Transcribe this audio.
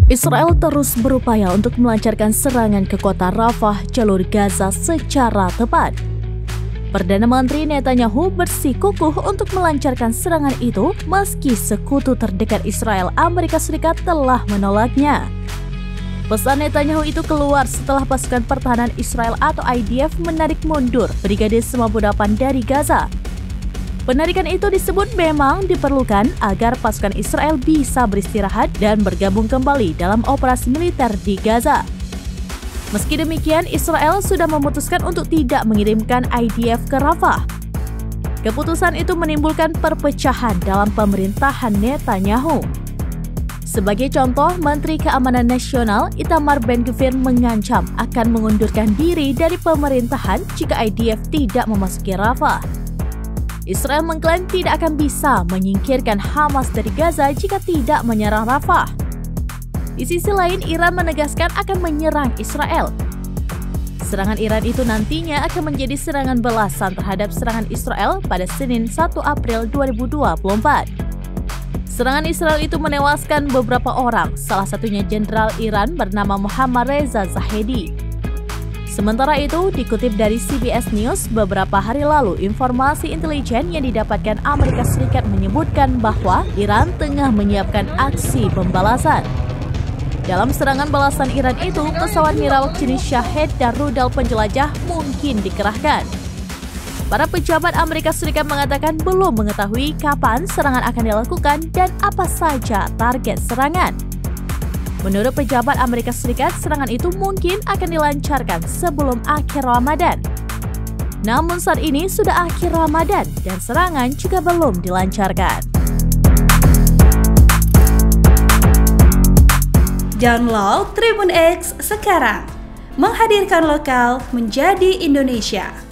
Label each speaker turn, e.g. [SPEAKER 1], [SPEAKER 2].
[SPEAKER 1] Israel terus berupaya untuk melancarkan serangan ke kota Rafah, jalur Gaza secara tepat. Perdana Menteri Netanyahu bersikukuh untuk melancarkan serangan itu meski sekutu terdekat Israel, Amerika Serikat, telah menolaknya. Pesan Netanyahu itu keluar setelah pasukan pertahanan Israel atau IDF menarik mundur Brigade 98 dari Gaza. Penarikan itu disebut memang diperlukan agar pasukan Israel bisa beristirahat dan bergabung kembali dalam operasi militer di Gaza. Meski demikian, Israel sudah memutuskan untuk tidak mengirimkan IDF ke Rafah. Keputusan itu menimbulkan perpecahan dalam pemerintahan Netanyahu. Sebagai contoh, Menteri Keamanan Nasional Itamar Ben-Gvir mengancam akan mengundurkan diri dari pemerintahan jika IDF tidak memasuki Rafah. Israel mengklaim tidak akan bisa menyingkirkan Hamas dari Gaza jika tidak menyerang Rafah. Di sisi lain, Iran menegaskan akan menyerang Israel. Serangan Iran itu nantinya akan menjadi serangan balasan terhadap serangan Israel pada Senin 1 April 2024. Serangan Israel itu menewaskan beberapa orang, salah satunya Jenderal Iran bernama Mohammad Reza Zahedi. Sementara itu, dikutip dari CBS News, beberapa hari lalu informasi intelijen yang didapatkan Amerika Serikat menyebutkan bahwa Iran tengah menyiapkan aksi pembalasan. Dalam serangan balasan Iran itu, pesawat mirawak jenis Shahed dan rudal penjelajah mungkin dikerahkan. Para pejabat Amerika Serikat mengatakan belum mengetahui kapan serangan akan dilakukan dan apa saja target serangan. Menurut pejabat Amerika Serikat, serangan itu mungkin akan dilancarkan sebelum akhir Ramadan. Namun saat ini sudah akhir Ramadan dan serangan juga belum dilancarkan.
[SPEAKER 2] Download Tribun X sekarang, menghadirkan lokal menjadi Indonesia.